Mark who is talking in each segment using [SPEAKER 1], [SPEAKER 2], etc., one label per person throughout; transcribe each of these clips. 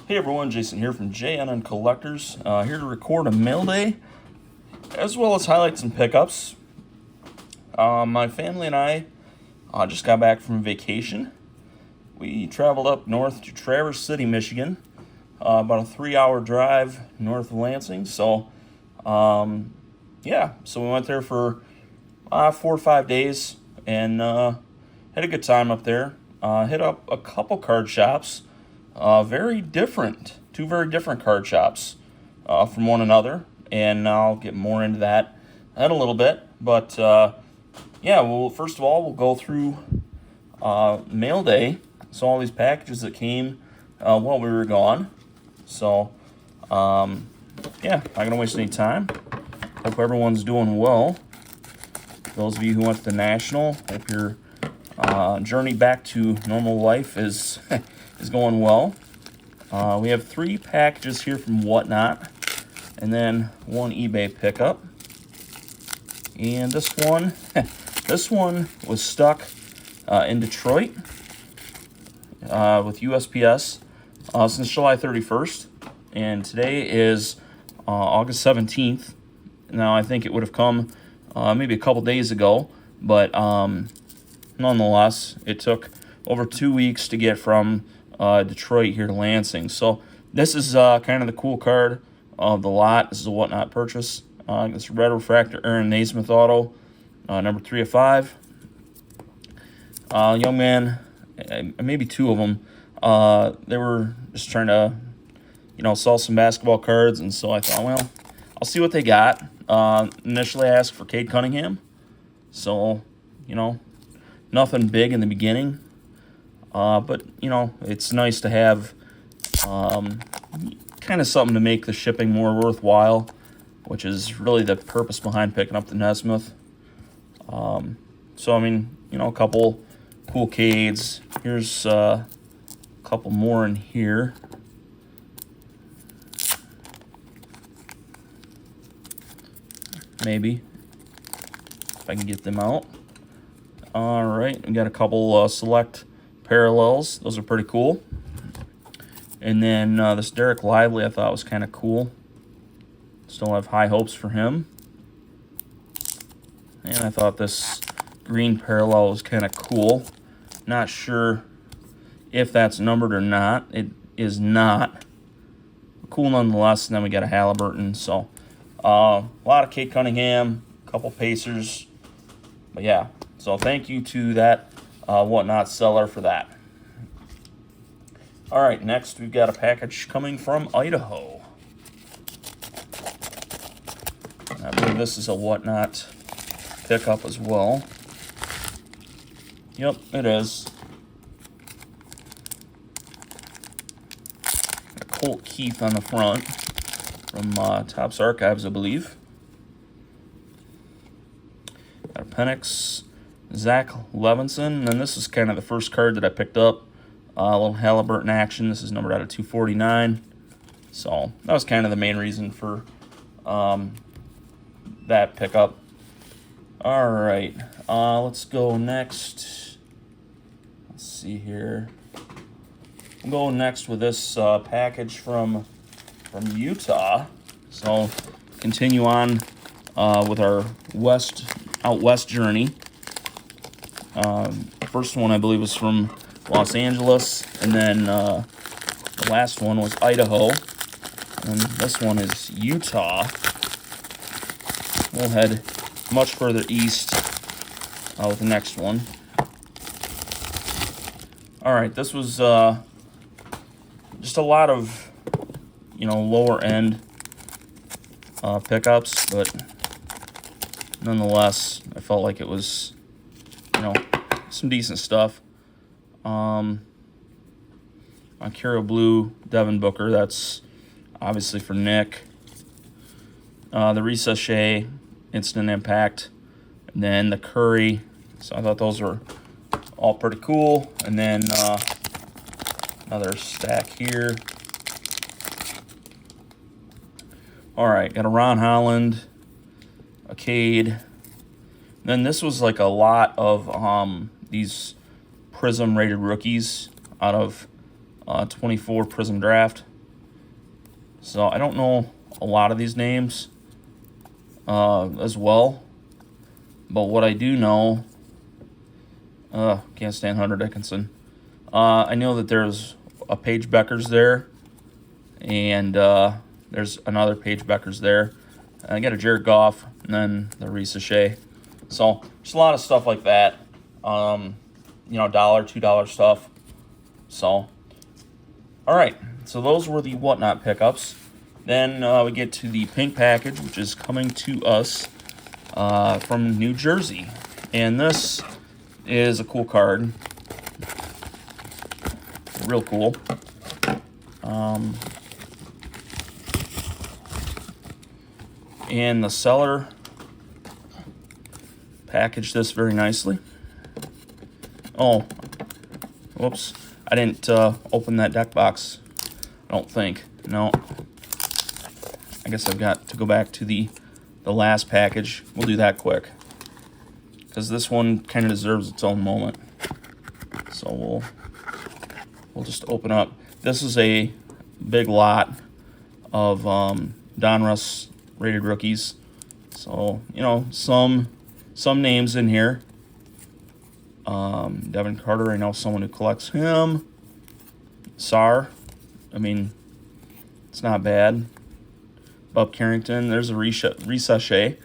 [SPEAKER 1] Hey everyone, Jason here from JNN Collectors, here to record a mail day, as well as highlight some pickups. My family and I just got back from vacation. We traveled up north to Traverse City, Michigan, about a 3-hour drive north of Lansing. So we went there for 4 or 5 days and had a good time up there. Hit up a couple card shops. Very different, two very different card shops from one another, and I'll get more into that in a little bit. But first of all, we'll go through mail day. So all these packages that came while we were gone. So not gonna waste any time. Hope everyone's doing well. Those of you who went to the National, hope your journey back to normal life is is going well. We have 3 packages here from Whatnot, and then 1 eBay pickup. And this one, this one was stuck in Detroit with USPS since July 31st, and today is August 17th. Now, I think it would have come maybe a couple days ago, but nonetheless, it took over 2 weeks to get from Detroit here to Lansing. So this is kind of the cool card of the lot. This is a Whatnot purchase. This Red Refractor Aaron Naismith auto, number 3 of 5. Young man, maybe 2 of them, they were just trying to, sell some basketball cards, and so I thought, well, I'll see what they got. Initially, I asked for Cade Cunningham, so, nothing big in the beginning. But, it's nice to have kind of something to make the shipping more worthwhile, which is really the purpose behind picking up the Naismith. A couple cool Cades. Here's a couple more in here. Maybe, if I can get them out. All right, we got a couple select parallels. Those are pretty cool. And then this Derek Lively I thought was kind of cool. Still have high hopes for him. And I thought this green parallel was kind of cool. Not sure if that's numbered or not. It is not. Cool nonetheless. And then we got a Halliburton. So a lot of Cade Cunningham, a couple Pacers. But yeah, so thank you to that Whatnot seller for that. All right, next we've got a package coming from Idaho. I believe this is a Whatnot pickup as well. Yep, it is. Got Colt Keith on the front from Topps Archives, I believe. Got a Penix, Zach Levinson, and this is kind of the first card that I picked up. A little Halliburton action. This is numbered out of 249. So that was kind of the main reason for that pickup. All right, let's go next. Let's see here. We'll go next with this package from Utah. So continue on with our out west journey. First one I believe was from Los Angeles, and then the last one was Idaho, and this one is Utah. We'll head much further east with the next one. All right, this was just a lot of lower end pickups, but nonetheless, I felt like it was some decent stuff. Ontario Blue, Devin Booker, that's obviously for Nick. The Ricochet, Instant Impact, and then the Curry. So I thought those were all pretty cool. And then another stack here. All right, got a Ron Holland, a Cade. Then this was like a lot of these Prism rated rookies out of 24 Prism draft. So I don't know a lot of these names as well. But what I do know, can't stand Hunter Dickinson. I know that there's a Paige Beckers there, and there's another Paige Beckers there. I got a Jared Goff, and then the Risa Shea. So just a lot of stuff like that. $1, $2 stuff. So, all right. So those were the Whatnot pickups. Then we get to the pink package, which is coming to us from New Jersey. And this is a cool card. Real cool. And the seller packaged this very nicely. Oh, whoops. I didn't open that deck box, I don't think. No. I guess I've got to go back to the last package. We'll do that quick, because this one kind of deserves its own moment. So we'll just open up. This is a big lot of Donruss rated rookies. So, some names in here. Devin Carter, I know someone who collects him. Sar, it's not bad. Bub Carrington, there's a Risa Shea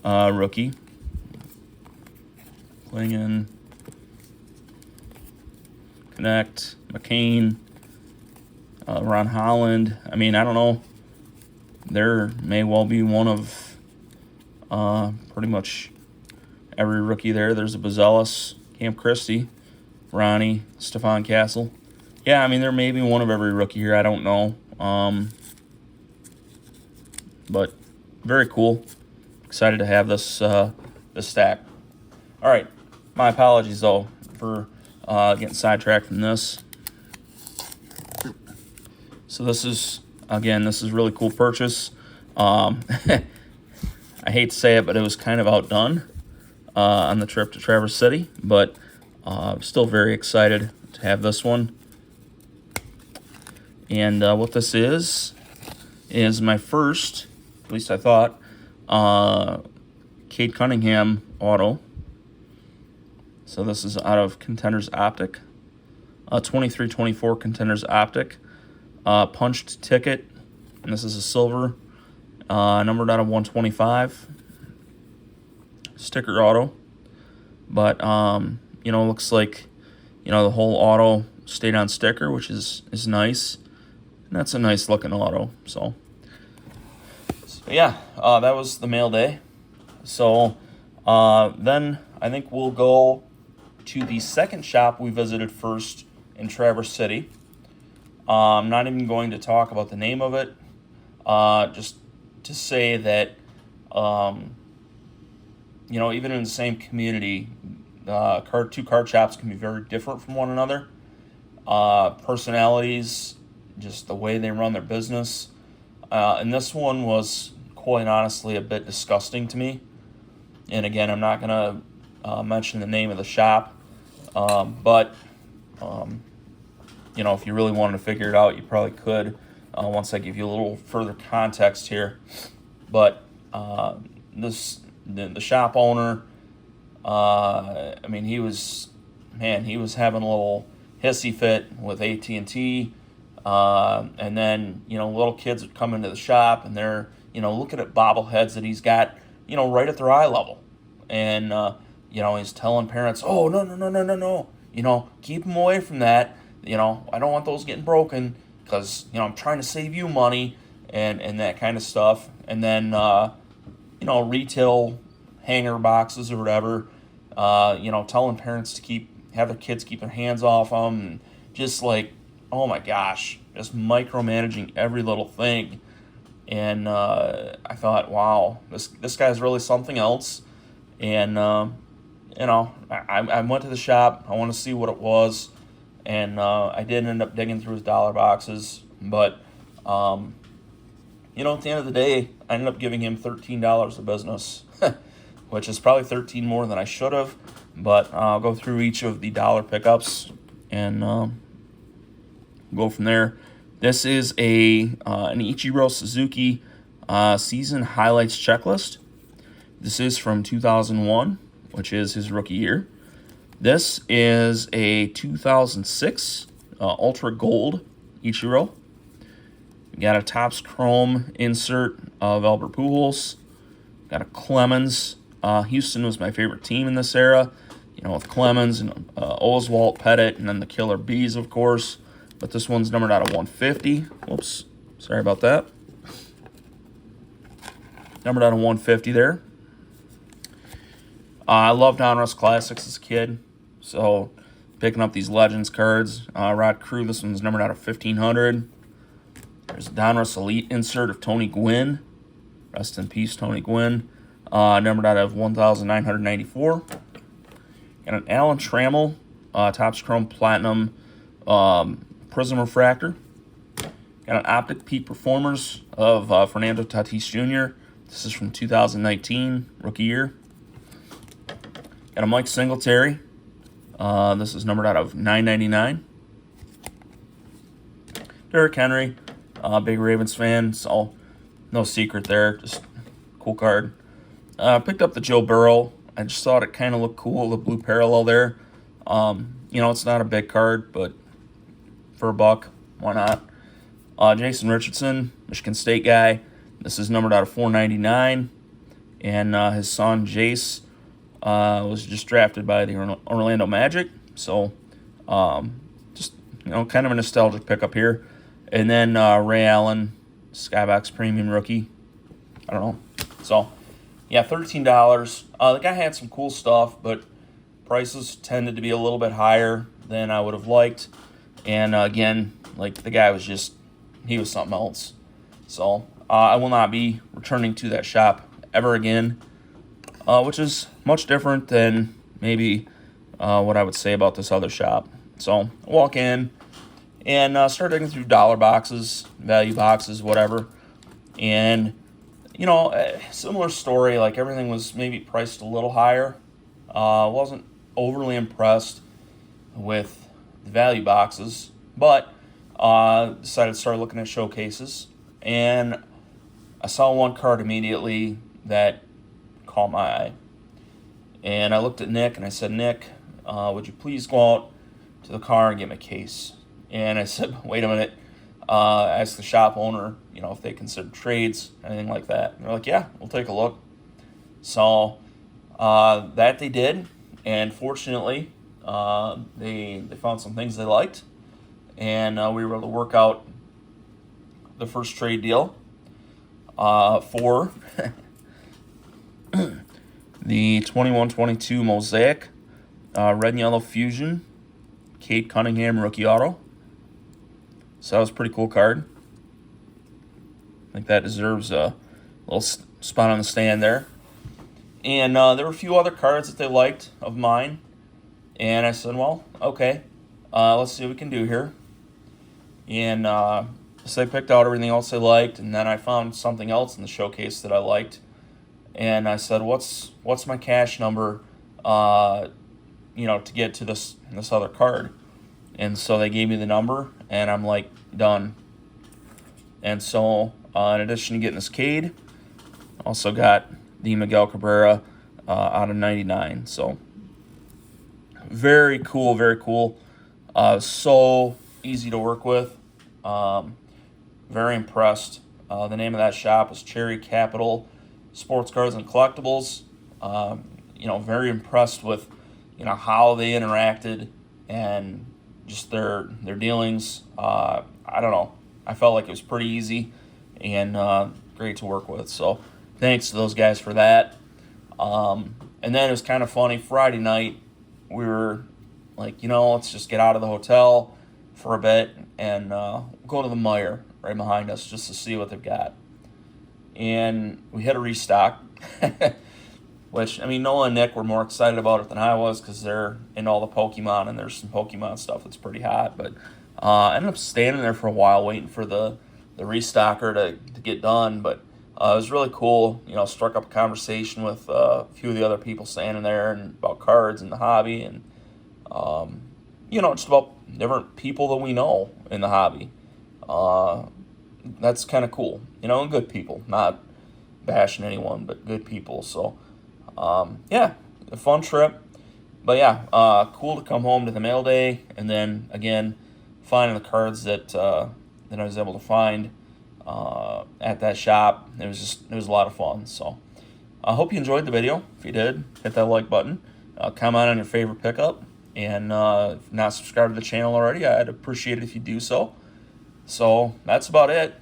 [SPEAKER 1] rookie. Klingon, Connect, McCain, Ron Holland. I don't know. There may well be one of pretty much every rookie there. There's a Bazelis, Cam Christie, Ronnie, Stephon Castle. Yeah, there may be one of every rookie here. I don't know. But very cool. Excited to have this stack. All right. My apologies, though, for getting sidetracked from this. So this is a really cool purchase. I hate to say it, but it was kind of outdone on the trip to Traverse City. But I'm still very excited to have this one. And what this is my first, at least I thought, Cade Cunningham auto. So this is out of Contenders Optic. 23-24 Contenders Optic. Punched ticket. And this is a silver. Numbered out of 125. Sticker auto. But, looks like, the whole auto stayed on sticker, which is nice. And that's a nice looking auto. So yeah, that was the mail day. So then I think we'll go to the second shop we visited first in Traverse City. I'm not even going to talk about the name of it. Just to say that, even in the same community, two card shops can be very different from one another. Personalities, just the way they run their business. And this one was, quite honestly, a bit disgusting to me. And again, I'm not going to mention the name of the shop. But if you really wanted to figure it out, you probably could once I give you a little further context here. But the shop owner, he was having a little hissy fit with AT&T. And then, little kids would come into the shop and they're, looking at bobbleheads that he's got, right at their eye level. And, he's telling parents, oh, no, keep them away from that. I don't want those getting broken because, I'm trying to save you money and that kind of stuff. And then, retail hanger boxes or whatever, telling parents to have their kids keep their hands off them. And just like, oh my gosh, just micromanaging every little thing. And I thought, wow, this guy's really something else. And, I went to the shop. I want to see what it was. And I did end up digging through his dollar boxes. But, at the end of the day, I ended up giving him $13 of business, which is probably 13 more than I should have. But I'll go through each of the dollar pickups and go from there. This is an Ichiro Suzuki season highlights checklist. This is from 2001, which is his rookie year. This is a 2006 Ultra Gold Ichiro. We got a Topps Chrome insert of Albert Pujols. Got a Clemens. Houston was my favorite team in this era. With Clemens and Oswalt, Pettit, and then the Killer Bees, of course. But this one's numbered out of 150. Whoops, sorry about that. Numbered out of 150 there. I loved Donruss Classics as a kid, so picking up these Legends cards. Rod Crew, this one's numbered out of 1500. There's a Donruss Elite insert of Tony Gwynn. Rest in peace, Tony Gwynn. Numbered out of 1994. Got an Alan Trammell Topps Chrome Platinum Prism Refractor. Got an Optic Peak Performers of Fernando Tatis Jr. This is from 2019, rookie year. Got a Mike Singletary. This is numbered out of 999. Derrick Henry, big Ravens fan, so no secret there. Just cool card. Picked up the Joe Burrow. I just thought it kind of looked cool, the blue parallel there. It's not a big card, but for $1, why not? Jason Richardson, Michigan State guy. This is numbered out of 499. And his son, Jace, was just drafted by the Orlando Magic. So, just, kind of a nostalgic pickup here. And then Ray Allen, Skybox Premium Rookie. I don't know. So, yeah, $13. The guy had some cool stuff, but prices tended to be a little bit higher than I would have liked. And again, the guy was he was something else. So I will not be returning to that shop ever again, which is much different than maybe what I would say about this other shop. So I walk in and start digging through dollar boxes, value boxes, whatever. And similar story, everything was maybe priced a little higher. Wasn't overly impressed with the value boxes, but decided to start looking at showcases. And I saw one card immediately that caught my eye. And I looked at Nick and I said, Nick, would you please go out to the car and get me a case? And I said, wait a minute. Ask the shop owner, if they consider trades, anything like that. And they're like, yeah, we'll take a look. So that they did, and fortunately, they found some things they liked, and we were able to work out the first trade deal for the 21-22 Mosaic Red and Yellow Fusion Kate Cunningham Rookie Auto. So that was a pretty cool card. I think that deserves a little spot on the stand there. And there were a few other cards that they liked of mine. And I said, well, okay, let's see what we can do here. And so they picked out everything else they liked. And then I found something else in the showcase that I liked. And I said, what's my cash number, to get to this other card? And so they gave me the number, and I'm like, done. And so, in addition to getting this Cade, also got the Miguel Cabrera out of 99. So, very cool, very cool. So easy to work with. Very impressed. The name of that shop is Cherry Capital Sports Cards and Collectibles. Very impressed with, how they interacted and just their dealings. I don't know. I felt like it was pretty easy and great to work with. So thanks to those guys for that. And then it was kind of funny. Friday night, we were like, let's just get out of the hotel for a bit and go to the Meijer right behind us just to see what they've got. And we hit a restock, which, Noah and Nick were more excited about it than I was because they're into all the Pokemon, and there's some Pokemon stuff that's pretty hot. But I ended up standing there for a while waiting for the restocker to get done. But it was really cool. Struck up a conversation with a few of the other people standing there and about cards and the hobby and, just about different people that we know in the hobby. That's kind of cool. You know, good people, not bashing anyone, but good people. So, yeah, a fun trip. But yeah, cool to come home to the mail day, and then again, finding the cards that I was able to find at that shop. It was a lot of fun. So I hope you enjoyed the video. If you did, hit that like button. Comment on your favorite pickup, and if not subscribed to the channel already, I'd appreciate it if you do so. So that's about it.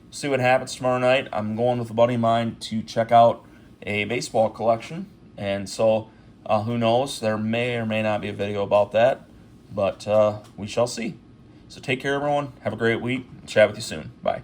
[SPEAKER 1] See what happens tomorrow night. I'm going with a buddy of mine to check out a baseball collection, and so who knows? There may or may not be a video about that, but we shall see. So take care, everyone. Have a great week. Chat with you soon. Bye.